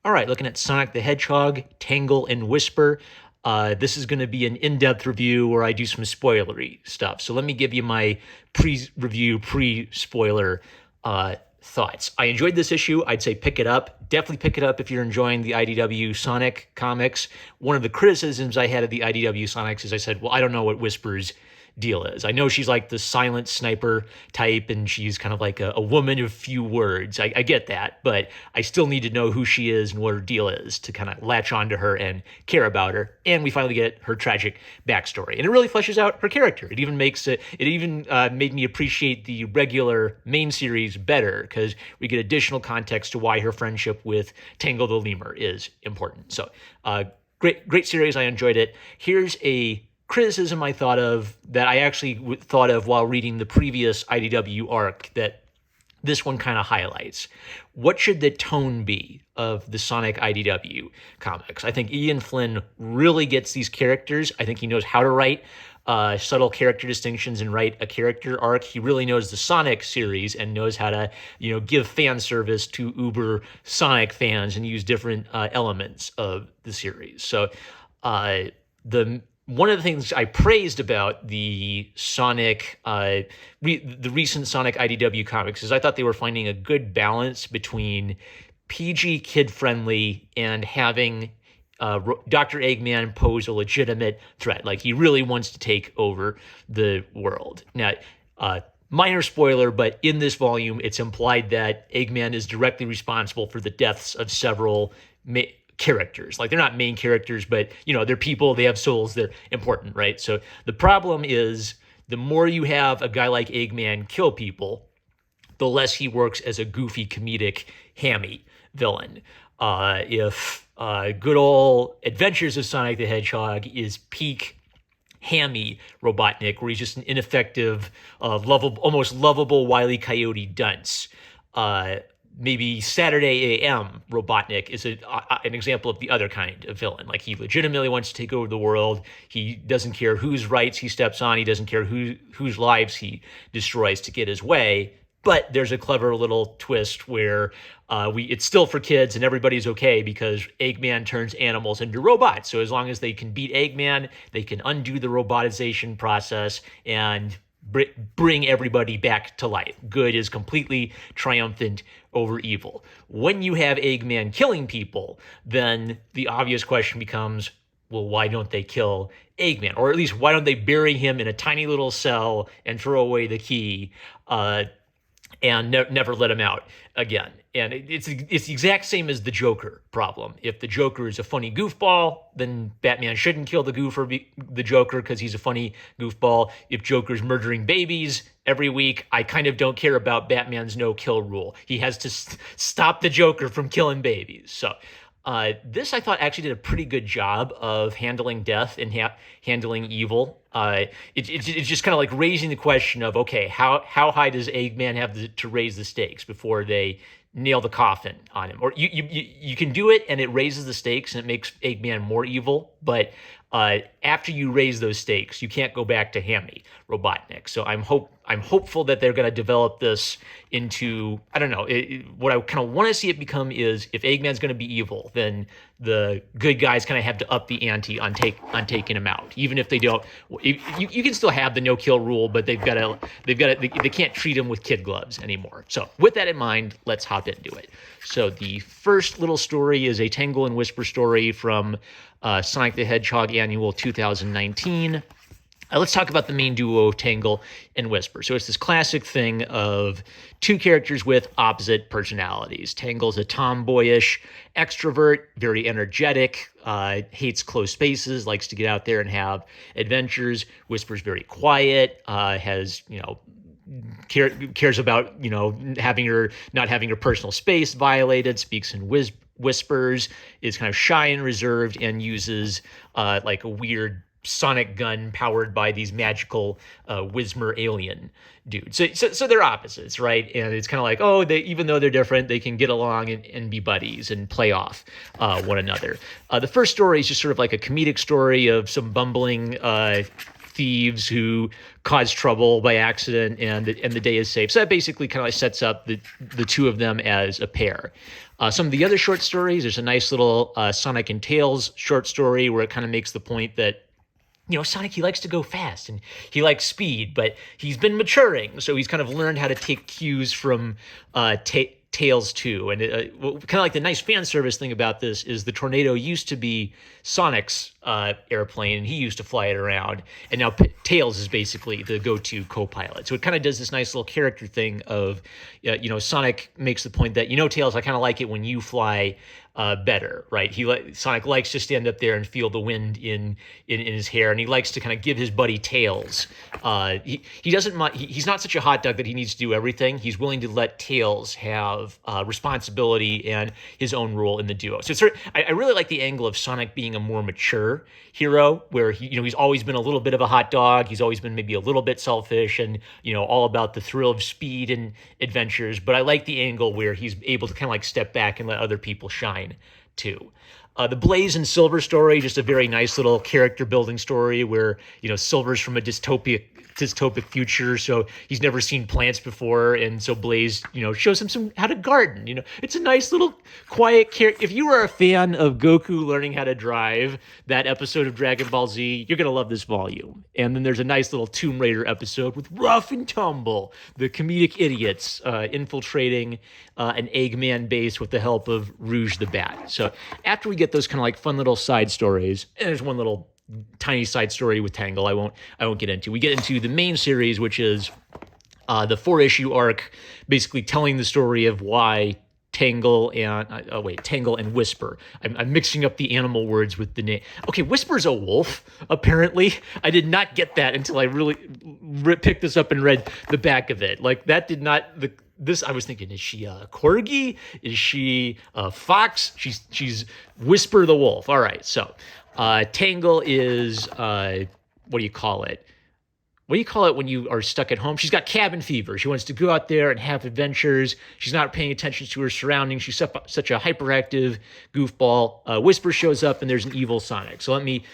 All right, looking at Sonic the Hedgehog, Tangle, and Whisper. This is going to be an in-depth review where I do some spoilery stuff. So let me give you my pre-review, pre-spoiler thoughts. I enjoyed this issue. I'd say pick it up. Definitely pick it up if you're enjoying the IDW Sonic comics. One of the criticisms I had of the IDW Sonics is I said, well, I don't know what Whisper's deal is. I know she's like the silent sniper type and she's kind of like a woman of few words. I get that, but I still need to know who she is and what her deal is to kind of latch onto her and care about her. And we finally get her tragic backstory. And it really fleshes out her character. It even made me appreciate the regular main series better because we get additional context to why her friendship with Tangle the Lemur is important. So great series. I enjoyed it. Here's a criticism I thought of that I actually thought of while reading the previous IDW arc that this one kind of highlights. What should the tone be of the Sonic IDW comics? I think Ian Flynn really gets these characters. I think he knows how to write subtle character distinctions and write a character arc. He really knows the Sonic series and knows how to, give fan service to uber Sonic fans and use different elements of the series. So one of the things I praised about the Sonic, the recent Sonic IDW comics is I thought they were finding a good balance between PG kid-friendly and having Dr. Eggman pose a legitimate threat. Like he really wants to take over the world. Now, minor spoiler, but in this volume, it's implied that Eggman is directly responsible for the deaths of several characters. Like they're not main characters, but they're people, they have souls, they're important, right? So the problem is the more you have a guy like Eggman kill people, the less he works as a goofy comedic Hammy villain. If good old Adventures of Sonic the Hedgehog is peak Hammy Robotnik, where he's just an ineffective, almost lovable Wile E. Coyote dunce. Maybe Saturday AM Robotnik is an example of the other kind of villain. Like he legitimately wants to take over the world. He doesn't care whose rights he steps on. He doesn't care whose lives he destroys to get his way. But there's a clever little twist where it's still for kids and everybody's okay because Eggman turns animals into robots. So as long as they can beat Eggman, they can undo the robotization process and bring everybody back to life. Good is completely triumphant over evil. When you have Eggman killing people, then the obvious question becomes, well, why don't they kill Eggman? Or at least why don't they bury him in a tiny little cell and throw away the key and never let him out again? And it's the exact same as the Joker problem. If the Joker is a funny goofball, then Batman shouldn't kill the Joker because he's a funny goofball. If Joker's murdering babies every week, I kind of don't care about Batman's no-kill rule. He has to stop the Joker from killing babies. So this, I thought, actually did a pretty good job of handling death and handling evil. It's just kind of like raising the question of, okay, how high does Eggman have to raise the stakes before they nail the coffin on him? Or you can do it and it raises the stakes and it makes Eggman more evil, but after you raise those stakes, you can't go back to Hammy Robotnik. So I'm hopeful that they're going to develop this into, I don't know, what I kind of want to see it become is if Eggman's going to be evil, then the good guys kind of have to up the ante on taking him out. Even if they don't, you can still have the no-kill rule, but they can't treat him with kid gloves anymore. So with that in mind, let's hop into it. So the first little story is a Tangle and Whisper story from Sonic the Hedgehog Annual 2019. Let's talk about the main duo, Tangle and Whisper. So it's this classic thing of two characters with opposite personalities. Tangle's a tomboyish extrovert, very energetic, hates closed spaces, likes to get out there and have adventures. Whisper's very quiet, has, cares about, not having her personal space violated, speaks in whispers, is kind of shy and reserved, and uses like a weird sonic gun powered by these magical Whismer alien dudes. So they're opposites, right? And it's kind of like, even though they're different, they can get along and be buddies and play off one another. The first story is just sort of like a comedic story of some bumbling thieves who cause trouble by accident, and the day is safe. So that basically kind of like sets up the two of them as a pair. Some of the other short stories, there's a nice little Sonic and Tails short story where it kind of makes the point that, Sonic, he likes to go fast and he likes speed, but he's been maturing. So he's kind of learned how to take cues from Tails too. And kind of like the nice fan service thing about this is the Tornado used to be Sonic's airplane, and he used to fly it around. And now Tails is basically the go-to co-pilot. So it kind of does this nice little character thing of, Sonic makes the point that, Tails, I kind of like it when you fly better, right? Sonic likes to stand up there and feel the wind in his hair, and he likes to kind of give his buddy Tails. He doesn't mind. He's not such a hot dog that he needs to do everything. He's willing to let Tails have responsibility and his own role in the duo. So I really like the angle of Sonic being a more mature hero, where he's always been a little bit of a hot dog. He's always been maybe a little bit selfish and all about the thrill of speed and adventures. But I like the angle where he's able to kind of like step back and let other people shine too. The Blaze and Silver story, just a very nice little character building story where, Silver's from a dystopic future, so he's never seen plants before, and so Blaze, shows him how to garden. It's a nice little quiet character. If you are a fan of Goku learning how to drive, that episode of Dragon Ball Z, you're gonna love this volume. And then there's a nice little Tomb Raider episode with Rough and Tumble, the comedic idiots infiltrating an Eggman base with the help of Rouge the Bat. So after we get those kind of like fun little side stories, and there's one little tiny side story with Tangle I won't get into. We get into the main series, which is the 4-issue arc, basically telling the story of why Tangle and Whisper. I'm mixing up the animal words with the name. Okay, Whisper's a wolf, apparently. I did not get that until I really picked this up and read the back of it. Like, that did not... I was thinking, is she a corgi? Is she a fox? She's Whisper the wolf. All right, so Tangle is, what do you call it? What do you call it when you are stuck at home? She's got cabin fever. She wants to go out there and have adventures. She's not paying attention to her surroundings. She's such a hyperactive goofball. Whisper shows up, and there's an evil Sonic. So let me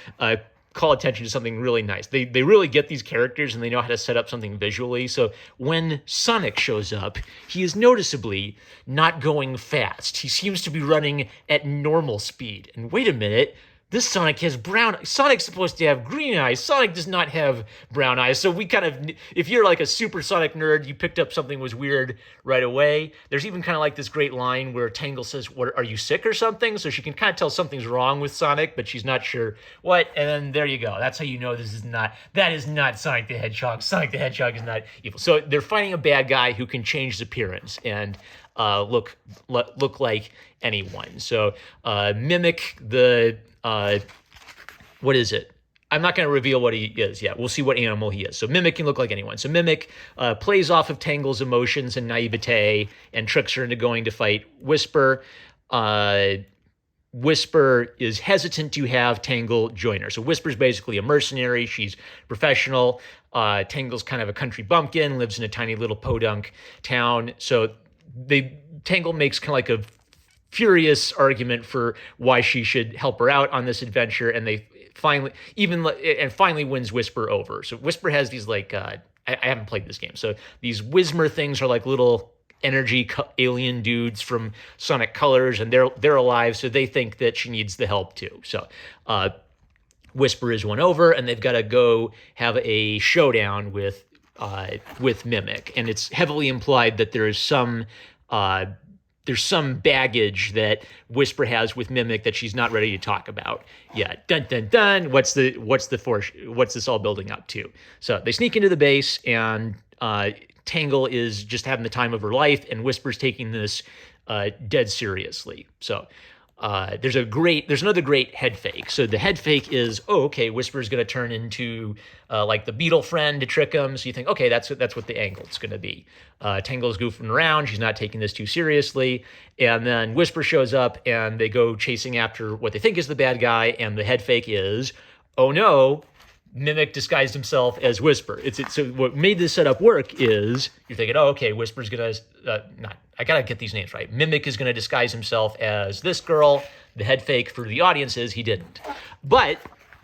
call attention to something really nice. They really get these characters, and they know how to set up something visually. So when Sonic shows up, he is noticeably not going fast. He seems to be running at normal speed. And wait a minute, this Sonic has brown. Sonic's supposed to have green eyes. Sonic does not have brown eyes. So we kind of, if you're like a super Sonic nerd, you picked up something was weird right away. There's even kind of like this great line where Tangle says, "What, are you sick or something?" So she can kind of tell something's wrong with Sonic, but she's not sure what. And then there you go. That's how you know that is not Sonic the Hedgehog. Sonic the Hedgehog is not evil. So they're fighting a bad guy who can change his appearance and look like anyone. So mimic the what is it? I'm not going to reveal what he is yet. We'll see what animal he is. So Mimic can look like anyone. So Mimic plays off of Tangle's emotions and naivete and tricks her into going to fight Whisper. Whisper is hesitant to have Tangle join her. So Whisper's basically a mercenary. She's professional. Tangle's kind of a country bumpkin, lives in a tiny little podunk town. So Tangle makes kind of like a furious argument for why she should help her out on this adventure, and they finally wins Whisper over. So Whisper has these like I haven't played this game, so these Whismer things are like little energy alien dudes from Sonic Colors, and they're alive, so they think that she needs the help too. So Whisper is won over, and they've got to go have a showdown with Mimic, and it's heavily implied that there's some baggage that Whisper has with Mimic that she's not ready to talk about yet. Dun dun dun. What's this all building up to? So they sneak into the base, and Tangle is just having the time of her life, and Whisper's taking this dead seriously. So there's another great head fake. So the head fake is, Whisper's going to turn into like the Beetle friend to trick him. So you think, okay, that's what the angle's going to be. Tangle's goofing around. She's not taking this too seriously. And then Whisper shows up, and they go chasing after what they think is the bad guy. And the head fake is, oh no, Mimic disguised himself as Whisper. So what made this setup work is you're thinking, Whisper's going to I got to get these names right. Mimic is going to disguise himself as this girl. The head fake for the audience is he didn't. But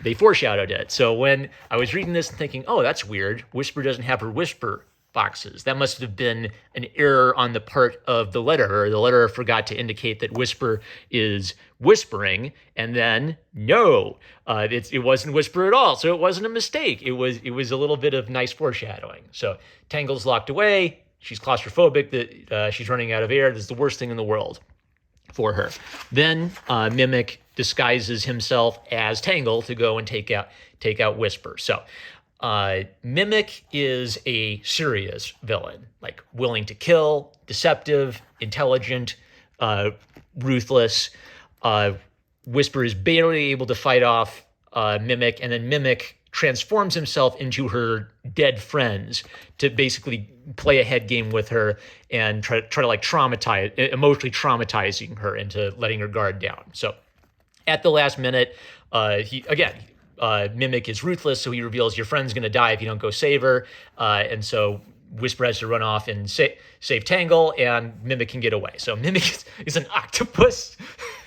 they foreshadowed it. So when I was reading this and thinking, oh, that's weird, Whisper doesn't have her Whisper boxes. That must have been an error on the part of the letterer. The letterer forgot to indicate that Whisper is whispering, and then no, it wasn't Whisper at all. So it wasn't a mistake. It was a little bit of nice foreshadowing. So Tangle's locked away. She's claustrophobic. That she's running out of air. This is the worst thing in the world for her. Then Mimic disguises himself as Tangle to go and take out Whisper. So Mimic is a serious villain, like willing to kill, deceptive, intelligent, ruthless. Whisper is barely able to fight off Mimic, and then Mimic transforms himself into her dead friends to basically play a head game with her and try to like emotionally traumatizing her into letting her guard down. So at the last minute, Mimic is ruthless, so he reveals your friend's going to die if you don't go save her. And so Whisper has to run off and save Tangle, and Mimic can get away. So Mimic is an octopus.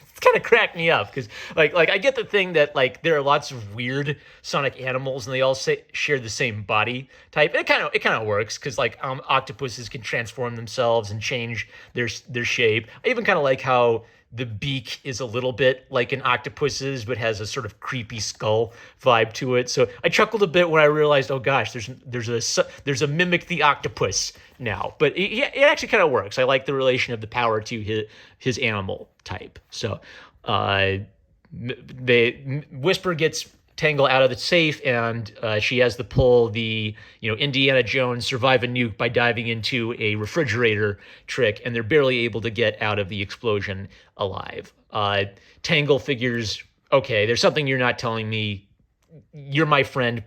It's kind of cracked me up because like I get the thing that like there are lots of weird Sonic animals and they all share the same body type. And it kind of works because like octopuses can transform themselves and change their shape. I even kind of like how the beak is a little bit like an octopus's, but has a sort of creepy skull vibe to it. So I chuckled a bit when I realized, oh gosh, there's a Mimic the Octopus now. But it actually kind of works. I like the relation of the power to his animal type. So Whisper gets Tangle out of the safe, and she has to pull the Indiana Jones survive a nuke by diving into a refrigerator trick, and they're barely able to get out of the explosion alive. Tangle figures, okay, there's something you're not telling me. You're my friend.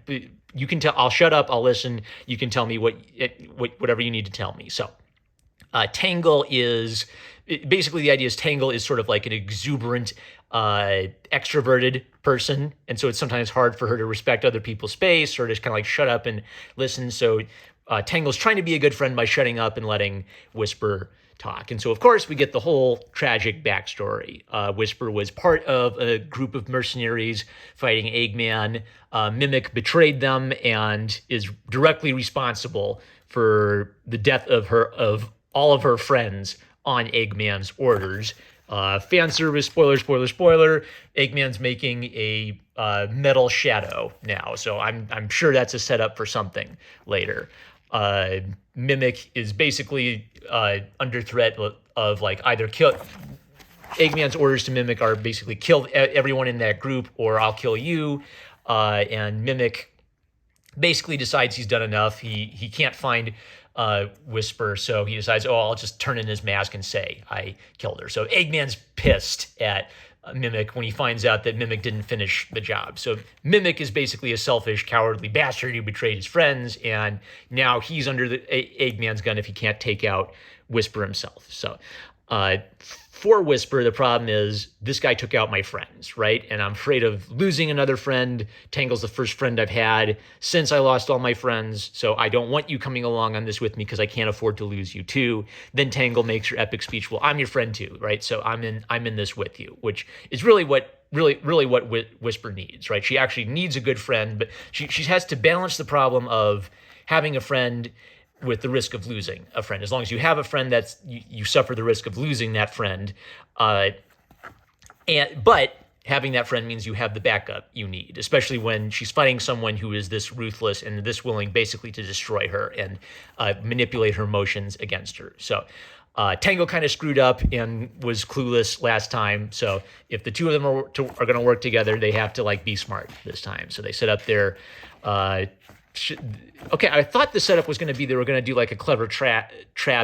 You can tell. I'll shut up. I'll listen. You can tell me whatever you need to tell me. So Tangle is basically the idea is Tangle is sort of like an exuberant, extroverted person, and so it's sometimes hard for her to respect other people's space or just kind of like shut up and listen. So Tangle's trying to be a good friend by shutting up and letting Whisper talk. And so, of course, we get the whole tragic backstory. Whisper was part of a group of mercenaries fighting Eggman. Mimic betrayed them and is directly responsible for the death of all of her friends on Eggman's orders. Fan service, spoiler. Eggman's making a metal shadow now, so I'm sure that's a setup for something later. Mimic is basically under threat of like either kill. Eggman's orders to Mimic are basically kill everyone in that group, or I'll kill you. And Mimic basically decides he's done enough. He can't find Whisper, so he decides, I'll just turn in his mask and say I killed her. So Eggman's pissed at Mimic when he finds out that Mimic didn't finish the job. So Mimic is basically a selfish, cowardly bastard who betrayed his friends, and now he's under the Eggman's gun if he can't take out Whisper himself. So for Whisper, the problem is this guy took out my friends, right? And I'm afraid of losing another friend. Tangle's the first friend I've had since I lost all my friends, so I don't want you coming along on this with me because I can't afford to lose you too. Then Tangle makes her epic speech, well, I'm your friend too, right? So I'm in this with you, which is really what Whisper needs, right? She actually needs a good friend, but she has to balance the problem of having a friend with the risk of losing a friend. As long as you have a friend, that's you suffer the risk of losing that friend. But having that friend means you have the backup you need, especially when she's fighting someone who is this ruthless and this willing basically to destroy her and manipulate her emotions against her. So Tangle kind of screwed up and was clueless last time. So if the two of them are going to work together, they have to like be smart this time. So they set up their okay, I thought the setup was going to be they were going to do like a clever trap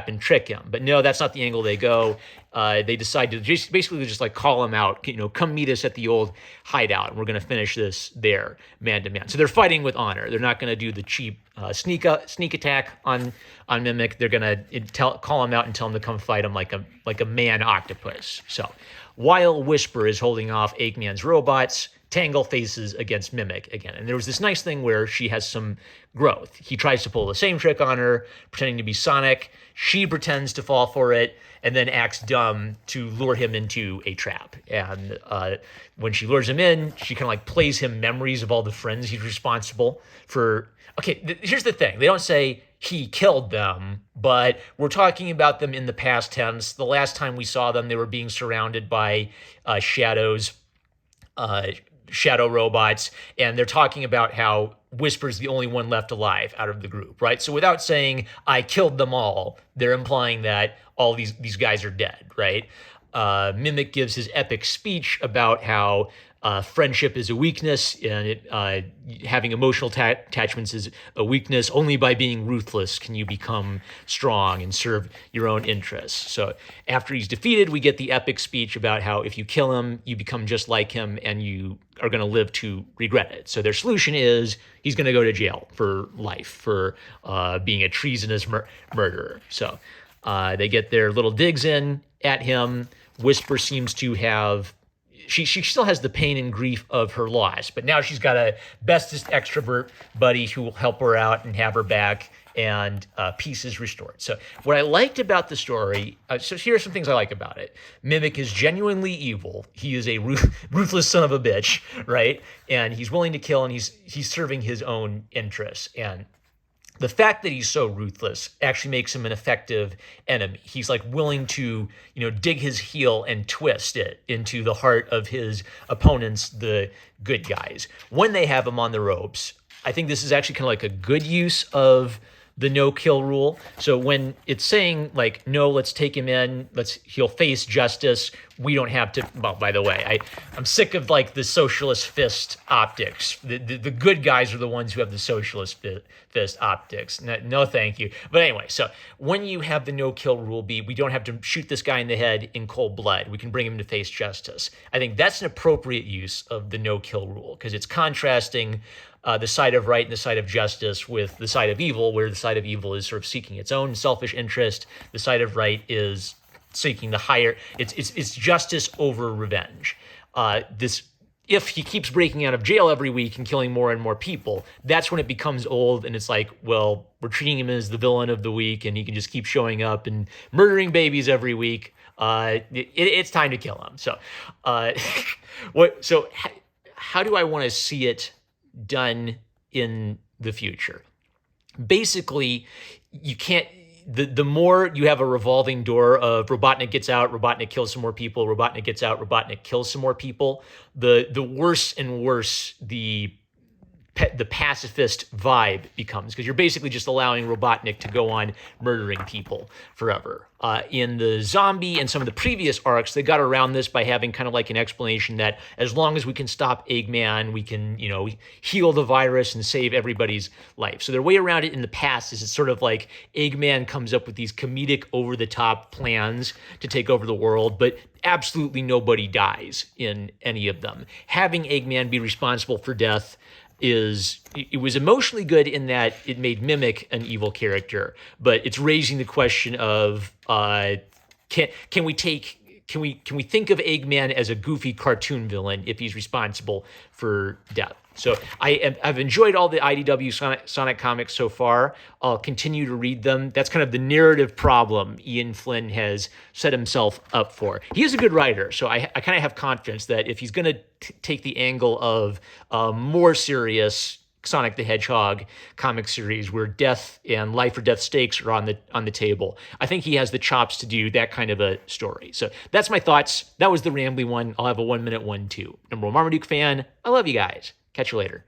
and trick him, but no, that's not the angle they go. They decide to basically just like call him out, come meet us at the old hideout, and we're going to finish this there, man to man. So they're fighting with honor. They're not going to do the cheap sneak attack on Mimic. They're going to call him out and tell him to come fight him like a man octopus. So while Whisper is holding off Eggman's robots, Tangle faces against Mimic again. And there was this nice thing where she has some growth. He tries to pull the same trick on her, pretending to be Sonic. She pretends to fall for it and then acts dumb to lure him into a trap. And when she lures him in, she kind of like plays him memories of all the friends he's responsible for. Okay, here's the thing. They don't say he killed them, but we're talking about them in the past tense. The last time we saw them, they were being surrounded by shadows, shadow robots, and they're talking about how Whisper's the only one left alive out of the group, right? So without saying I killed them all, they're implying that all these guys are dead, right? Mimic gives his epic speech about how friendship is a weakness, and having emotional attachments is a weakness. Only by being ruthless can you become strong and serve your own interests. So after he's defeated, we get the epic speech about how if you kill him, you become just like him, and you are going to live to regret it. So their solution is he's going to go to jail for life for being a treasonous murderer. So they get their little digs in at him. Whisper seems to have she still has the pain and grief of her loss, but now she's got a bestest extrovert buddy who will help her out and have her back, and peace is restored. So what I liked about the story, so here are some things I like about it. Mimic is genuinely evil. He is a ruthless son of a bitch, right? And he's willing to kill, and he's serving his own interests. And the fact that he's so ruthless actually makes him an effective enemy. He's like willing to, dig his heel and twist it into the heart of his opponents, the good guys. When they have him on the ropes, I think this is actually kind of like a good use of the no-kill rule. So when it's saying like, no, let's take him in, he'll face justice. We don't have to. Well, by the way, I'm sick of like the socialist fist optics. The good guys are the ones who have the socialist fist optics. No, thank you. But anyway, so when you have the no-kill rule we don't have to shoot this guy in the head in cold blood. We can bring him to face justice. I think that's an appropriate use of the no-kill rule because it's contrasting the side of right and the side of justice with the side of evil, where the side of evil is sort of seeking its own selfish interest. The side of right is seeking the higher. It's justice over revenge. If he keeps breaking out of jail every week and killing more and more people, that's when it becomes old, and it's like, well, we're treating him as the villain of the week, and he can just keep showing up and murdering babies every week. It's time to kill him. So, how do I want to see it done in the future? Basically, you can't. The more you have a revolving door of Robotnik gets out, Robotnik kills some more people, Robotnik gets out, Robotnik kills some more people, the worse and worse the pacifist vibe becomes, because you're basically just allowing Robotnik to go on murdering people forever. In the zombie and some of the previous arcs, they got around this by having kind of like an explanation that as long as we can stop Eggman, we can, heal the virus and save everybody's life. So their way around it in the past is it's sort of like Eggman comes up with these comedic over-the-top plans to take over the world, but absolutely nobody dies in any of them. Having Eggman be responsible for death it was emotionally good in that it made Mimic an evil character, but it's raising the question of can we think of Eggman as a goofy cartoon villain if he's responsible for death? So I've enjoyed all the IDW Sonic comics so far. I'll continue to read them. That's kind of the narrative problem Ian Flynn has set himself up for. He is a good writer, so I kind of have confidence that if he's going to take the angle of a more serious Sonic the Hedgehog comic series where death and life or death stakes are on the table, I think he has the chops to do that kind of a story. So that's my thoughts. That was the rambly one. I'll have a 1 minute one too. Number one Marmaduke fan. I love you guys. Catch you later.